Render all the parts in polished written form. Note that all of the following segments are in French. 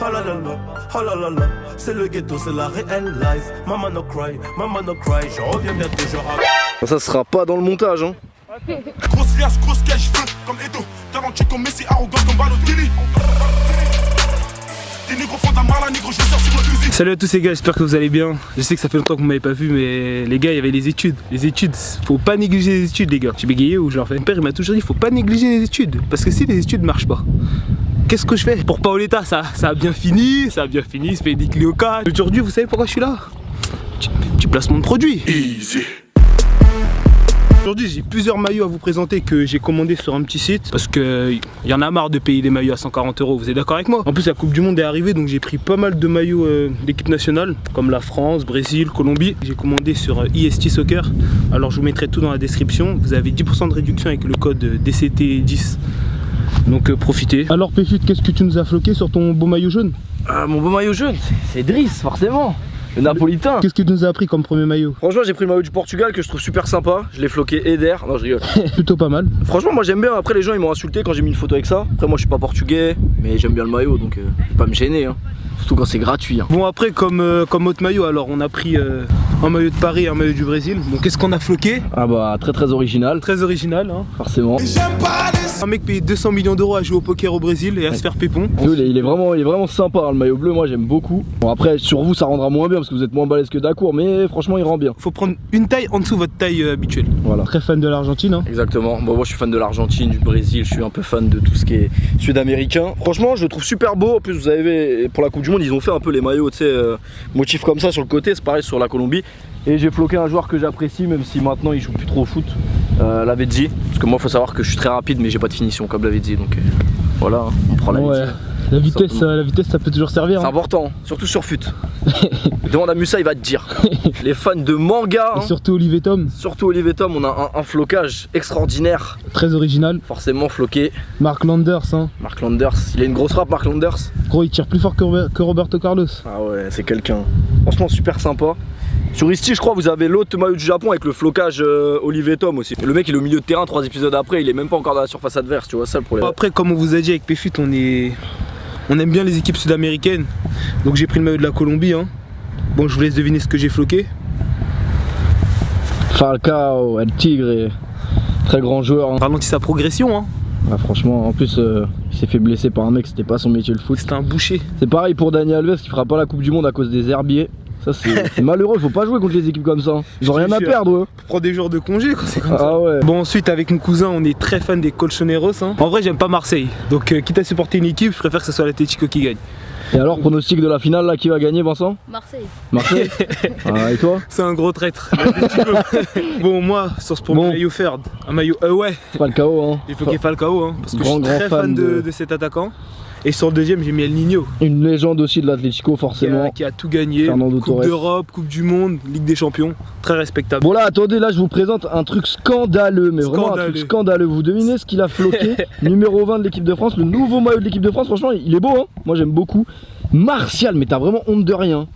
Oh la la la, oh la la la. C'est le ghetto, c'est la réelle life. Maman no cry, je reviens bientôt, je rappe. Ça sera pas dans le montage, hein. Grosse liasse, grosse cache, feu comme Edo. Talentueux comme Messi, arrogant comme Balotelli. Des négros font d'un mal à négro, je sors sur le usine. Salut à tous les gars, j'espère que vous allez bien. Je sais que ça fait longtemps que vous m'avez pas vu, mais les gars, il y avait les études. Les études, faut pas négliger les études, les gars. J'ai bégayé ou je leur fais. Mon père il m'a toujours dit, faut pas négliger les études. Parce que si les études marchent pas, qu'est-ce que je fais? Pour Paoletta, ça a bien fini, il se fait des clés au cas. Aujourd'hui, vous savez pourquoi je suis là? Petit placement de produit. Easy. Aujourd'hui j'ai plusieurs maillots à vous présenter que j'ai commandé sur un petit site parce que y en a marre de payer les maillots à 140 €, vous êtes d'accord avec moi? En plus la Coupe du Monde est arrivée donc j'ai pris pas mal de maillots d'équipe nationale comme la France, Brésil, Colombie. J'ai commandé sur IST Soccer, alors je vous mettrai tout dans la description. Vous avez 10% de réduction avec le code DCT10, donc profitez. Alors Péfut, qu'est-ce que tu nous as floqué sur ton beau maillot jaune? Ah, mon beau maillot jaune, c'est Driss, forcément. Le napolitain. Qu'est-ce que tu nous as appris comme premier maillot? Franchement, j'ai pris le maillot du Portugal que je trouve super sympa. Je l'ai floqué Eder. Non, je rigole. Plutôt pas mal. Franchement, moi j'aime bien. Après, les gens ils m'ont insulté quand j'ai mis une photo avec ça. Après, moi je suis pas portugais, mais j'aime bien le maillot donc je vais pas me gêner. Hein. Surtout quand c'est gratuit. Hein. Bon, après, comme autre maillot, alors on a pris un maillot de Paris et un maillot du Brésil. Donc, qu'est-ce qu'on a floqué? Ah, bah, très original. Très original, hein. Forcément. Un mec payé 200 millions € à jouer au poker au Brésil et à se faire pépon. Il est vraiment sympa, hein, le maillot bleu. Moi j'aime beaucoup. Bon, après, sur vous, ça rendra moins bien parce que vous êtes moins balèze que Dacour, mais franchement, il rend bien. Faut prendre une taille en dessous de votre taille habituelle. Voilà. Très fan de l'Argentine, hein. Exactement. Bon, moi je suis fan de l'Argentine, du Brésil, je suis un peu fan de tout ce qui est sud-américain. Franchement, je le trouve super beau. En plus, vous avez pour la Coupe du Monde, ils ont fait un peu les maillots, tu sais, motifs comme ça sur le côté. C'est pareil sur la Colombie. Et j'ai floqué un joueur que j'apprécie, même si maintenant il joue plus trop au foot, Lavezzi. Parce que moi, faut savoir que je suis très rapide, mais j'ai pas de finition comme Lavezzi. Donc voilà, hein, on prend Lavezzi. Ouais. La vitesse, ça peut toujours servir. C'est hein. important, surtout sur fut. Demande à Musa, il va te dire. Les fans de manga, Et surtout Olivier Tom. Surtout Olivier Tom, on a un flocage extraordinaire. Très original. Forcément floqué. Mark Landers, hein. Mark Landers, il a une grosse frappe, Mark Landers. Gros, il tire plus fort que Roberto Carlos. Ah ouais, c'est quelqu'un. Franchement, super sympa. Sur Isti, je crois, vous avez l'autre maillot du Japon avec le flocage Olivier Tom aussi. Et le mec, il est au milieu de terrain, 3 épisodes après, il est même pas encore dans la surface adverse, tu vois ça le problème. Après, comme on vous a dit avec Péfut, on aime bien les équipes sud-américaines. Donc j'ai pris le maillot de la Colombie, hein. Bon, je vous laisse deviner ce que j'ai floqué. Falcao, El Tigre, très grand joueur. Hein. Ralentit sa progression, hein. Ah, franchement, en plus, il s'est fait blesser par un mec, c'était pas son métier le foot. C'était un boucher. C'est pareil pour Dani Alves qui fera pas la Coupe du Monde à cause des herbiers. Ça c'est malheureux, faut pas jouer contre les équipes comme ça. Ils ont rien à perdre eux. Prends des jours de congé quand c'est comme ça. Ah ouais. Bon, ensuite avec mon cousin on est très fan des Colchoneros, hein. En vrai j'aime pas Marseille, donc quitte à supporter une équipe, je préfère que ce soit l'Atlético qui gagne. Et alors, pronostic de la finale là, qui va gagner, Vincent? Marseille. Marseille. Ah, et toi? C'est un gros traître. Bon, moi pour mon maillot Ferd, un maillot ouais. Falcao, hein. J'ai floqué Falcao, hein, parce que je suis grand très fan de cet attaquant. Et sur le deuxième j'ai mis El Niño. Une légende aussi de l'Atlético forcément. Qui a tout gagné. Fernando Coupe Torres. d'Europe, Coupe du Monde, Ligue des Champions. Très respectable. Bon là attendez, là je vous présente un truc scandaleux, mais vraiment un truc scandaleux. Vous devinez ce qu'il a floqué? Numéro 20 de l'équipe de France, le nouveau maillot de l'équipe de France. Franchement il est beau, hein. Moi j'aime beaucoup. Martial, mais t'as vraiment honte de rien.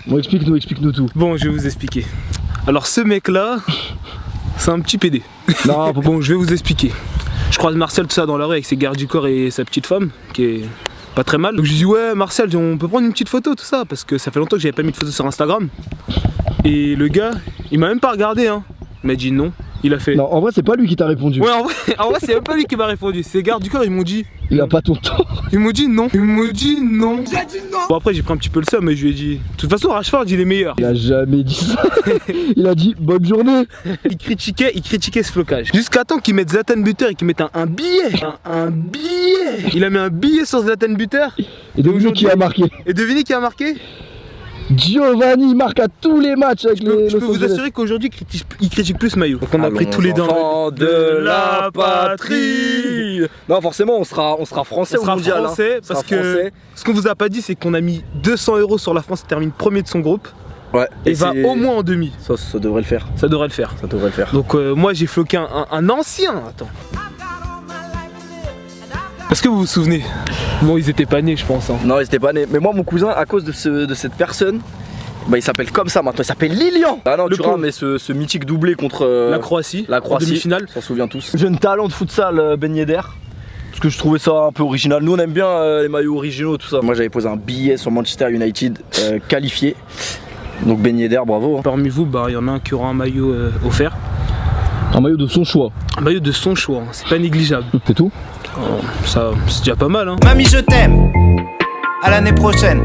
Bon explique-nous tout. Bon je vais vous expliquer. Alors ce mec là, c'est un petit PD. Non, bon je vais vous expliquer. Je croise Martial tout ça dans la rue avec ses gardes du corps et sa petite femme qui est pas très mal. Donc je lui dis ouais Martial, on peut prendre une petite photo tout ça parce que ça fait longtemps que j'avais pas mis de photo sur Instagram. Et le gars, il m'a même pas regardé hein. Il m'a dit non, il a fait. Non en vrai c'est pas lui qui t'a répondu. Ouais en vrai c'est même pas lui qui m'a répondu. Ses gardes du corps ils m'ont dit. Il a pas ton temps. Ils m'ont dit non. Ils m'ont dit non. J'ai dit non. Bon après j'ai pris un petit peu le seum mais je lui ai dit. De toute façon Rashford il est meilleur. Il a jamais dit ça. Il a dit bonne journée. Il critiquait ce flocage. Jusqu'à temps qu'ils mettent Zlatan buteur et qu'ils mettent un billet. Un billet. Il a mis un billet sur Zlatan buteur. Et devinez qui a marqué. Et devinez qui a marqué? Giovanni marque à tous les matchs avec les. Je peux vous assurer qu'aujourd'hui il critique plus ce maillot. Donc on a pris tous les dents de la patrie. Non forcément on sera français au mondial. Français, hein. Parce que ce qu'on vous a pas dit c'est qu'on a mis 200 € sur la France, termine premier de son groupe. Ouais. Et va au moins en demi. Ça devrait le faire. Ça devrait le faire. Ça devrait le faire. Donc moi j'ai floqué un ancien. Attends. Est-ce que vous vous souvenez? Bon ils étaient pas nés je pense hein. Non ils étaient pas nés. Mais moi mon cousin à cause de cette personne, bah il s'appelle comme ça maintenant, il s'appelle Lilian. Ah non tu vois mais ce mythique doublé contre la Croatie en demi-finale. on s'en souvient tous. Jeune talent de futsal Ben Yedder. Parce que je trouvais ça un peu original. Nous on aime bien les maillots originaux, tout ça. Moi j'avais posé un billet sur Manchester United qualifié. Donc Ben Yedder, bravo. Parmi vous, bah, y en a un qui aura un maillot offert. Un maillot de son choix. Un maillot de son choix, hein. C'est pas négligeable. C'est tout? Ça, c'est déjà pas mal, hein. Mamie, je t'aime. À l'année prochaine.